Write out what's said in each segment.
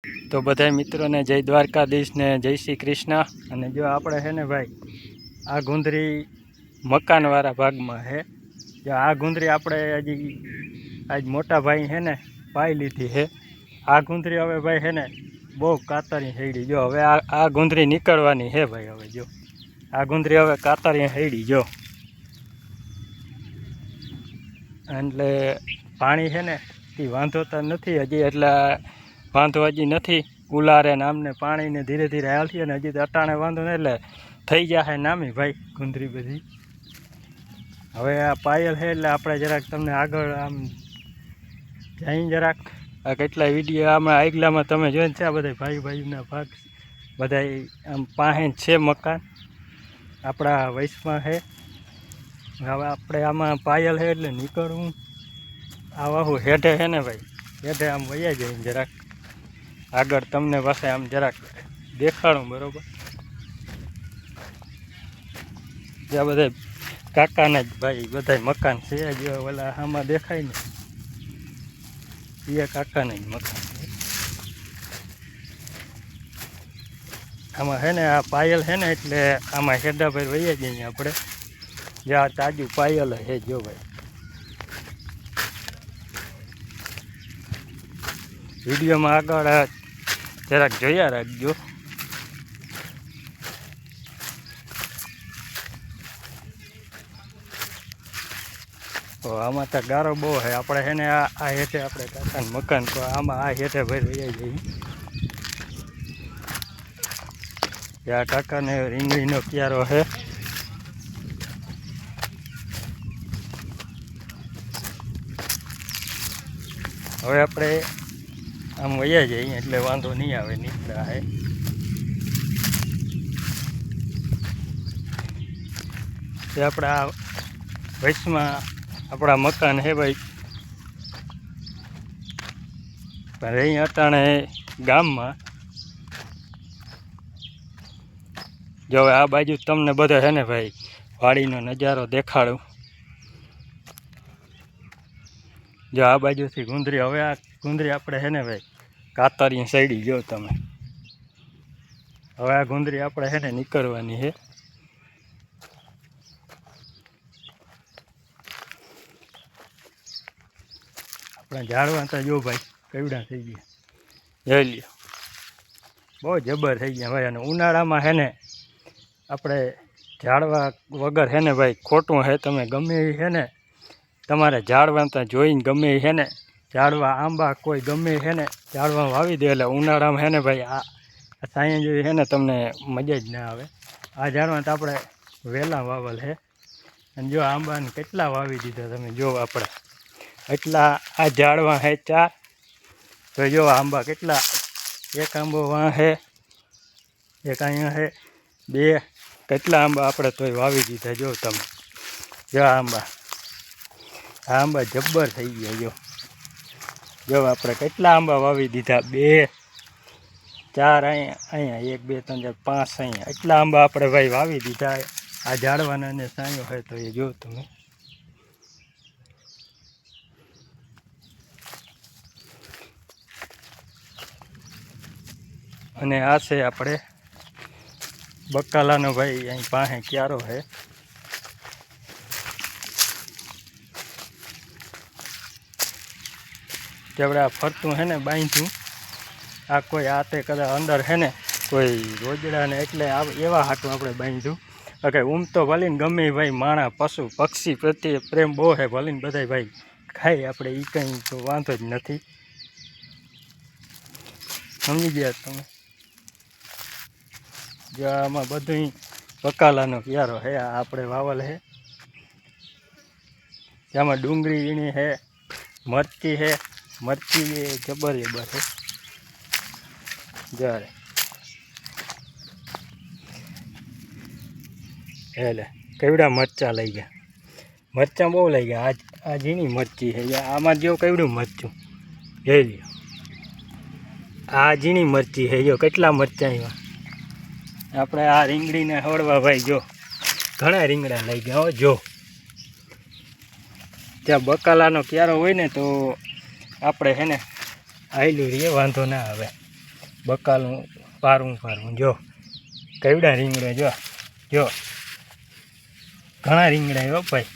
તો બધા મિત્રોને જય દ્વારકાધીશ ને જય શ્રી કૃષ્ણ। અને જો આપણે છે ને ભાઈ આ ગુંદરી મકાનવાળા ભાગમાં છે। જો આ ગુંદરી આપણે હજી આજ મોટા ભાઈ છે ને પાઈ લીધી છે। આ ગુંદરી હવે ભાઈ છે ને બહુ કાતરી હેડી। જો હવે આ ગુંદરી નીકળવાની છે ભાઈ। હવે જો આ ગુંદરી હવે કાતરી હેડી જો એટલે પાણી છે ને એ વાંધોતા નથી હજી, એટલે વાંધો હજી નથી। ઉલારે ને આમને પાણીને ધીરે ધીરે હાલતી અને હજી તો અટાણે વાંધો નહીં, એટલે થઈ જશે નામી ભાઈ ગુંદરી બધી। હવે આ પાયલ છે એટલે આપણે જરાક તમને આગળ આમ જઈ જરાક આ કેટલાય વિડીયો આમાં આગલામાં તમે જોઈને છે। આ બધા ભાઈના ભાગ બધા આમ પાસે છે મકાન આપણા વૈશમાં છે। હવે આપણે આમાં પાયલ છે એટલે નીકળવું આવા હેઠે છે ને ભાઈ, હેઠે આમ વયા જઈને જરાક આગળ તમને પાસે આમ જરાક દેખાડું બરાબર। જ્યાં બધા કાકાના જ ભાઈ બધા મકાન છે। જો ઓલા આમાં દેખાય ને એ કાકાના જ મકાન છે। આમાં છે ને આ પાયલ છે ને એટલે આમાં હેડા ભાઈ વયા જઈએ આપણે, જ્યાં તાજું પાયલ છે જો ભાઈ। વિડીયોમાં આગળ જરાક જોયા રાખજો। તો આમાં તો ગારો બહુ છે। આપણે છે ને આ હેઠે આપણે કાકાનું મકાન તો આમાં આ હેઠે ભાઈ વયા જઈએ। આ કાકાને રીંગણીનો ક્યારો છે। હવે આપણે આમ વયા જઈએ એટલે વાંધો નહીં આવે, નીકળ્યા છે। તે આપણા વૈશમાં આપણા મકાન છે ભાઈ, પણ અહીં અટાણે ગામમાં। જો હવે આ બાજુ તમને બધા છે ને ભાઈ વાડીનો નજારો દેખાડું। જો આ બાજુથી ગુંદરી, હવે આ ગુંદરી આપણે છે ને ભાઈ કાતરી સૈડી જો તમે। હવે આ ગુંદરી આપણે છે ને નીકળવાની છે। આપણા ઝાડવા તો જો ભાઈ કેવડા થઈ ગયા, જોઈ લ્યો બહુ જબર થઈ ગયા ભાઈ। અને ઉનાળામાં છે ને આપણે ઝાડવા વગર છે ને ભાઈ ખોટું છે। તમે ગમે એ છે ને તમારે ઝાડવા તો જોઈને ગમે એ છે ને ઝાડવા આંબા કોઈ ગમે છે ને ઝાડવા વાવી દે એટલે ઉનાળામાં છે ને ભાઈ આ સાયન જેવી છે ને તમને મજા જ ના આવે। આ ઝાડવા તો આપણે વહેલા વાવેલ છે। અને જો આંબાને કેટલા વાવી દીધા તમે જો આપણે એટલા આ ઝાડવા છે 4, તો જો આંબા કેટલા, એક આંબો વાં છે, એક અહીંયા છે, 2, કેટલા આંબા આપણે તોય વાવી દીધા જો તમે। જો આંબા, આ આંબા જબ્બર થઈ ગયા જો આપણે કેટલા આંબા વાવી દીધા, 2, 4 અહીંયા 1, 2, 3, 4, 5 અહીંયા એટલા આંબા આપણે ભાઈ વાવી દીધા। આ ઝાડવાના અને સાયો હોય તો એ જો તમે। અને આ છે આપણે બકાલાનો ભાઈ અહીં પાસે ક્યારો છે। કે આપણે આ ફરતું છે ને બાંધ્યું, આ કોઈ આ તે કદાચ અંદર છે ને કોઈ રોજડા ને એટલે એવા હાટું આપણે બાંધ્યું। કે ઊમ તો ભલીને ગમે ભાઈ માણા પશુ પક્ષી પ્રત્યે પ્રેમ બહુ છે, ભલીને બધા ભાઈ ખાઈ આપણે એ કંઈ તો વાંધો જ નથી, સમજી ગયા તમે। જો આમાં બધું બકાલાનો ક્યારો છે, આ આપણે વાવલ છે। આમાં ડુંગળી વીણી છે, મરચી છે, મરચી એ જબર છે જ્યારે એટલે કેવડા મરચાં લઈ ગયા, મરચાં બહુ લઈ ગયા। આ ઝીણી મરચી છે, આમાં જો કેવડું મરચું જોઈ લ્યો, આ ઝીણી મરચી છે જો કેટલા મરચાં એવા। આપણે આ રીંગણીને હળવા ભાઈ જો ઘણા રીંગણા લઈ ગયા હો જો। ત્યાં બકાલાનો ક્યારો હોય ને તો આપણે છે ને આયલું રહીએ વાંધો ના આવે। બકાલું પારવું જો કેવડા રીંગણા જો જો ઘણા રીંગણા હો ભાઈ.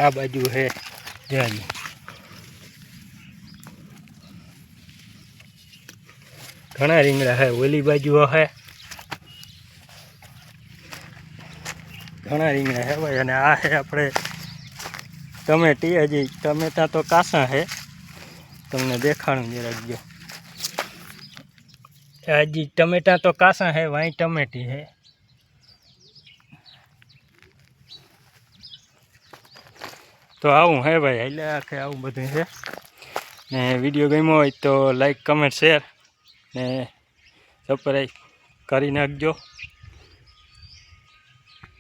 આ બાજુ હે જાજી ઘણા રીંગણા હે. ઓલી બાજુ હે ઘણા રીંગણા હે ભાઈ. અને આ હે આપણે ટમેટી. હજી ટમેટા તો કાસા હે, તમને દેખાડું જરાક જો. હજી ટમેટા તો કાસા હે, વાઈ ટમેટી હે. તો આવું હે ભાઈ, એટલે આખે આવું બધું છે. ને વિડીયો ગમ્યો હોય તો લાઈક કમેન્ટ શેર ને સબસ્ક્રાઈબ કરી નાખજો.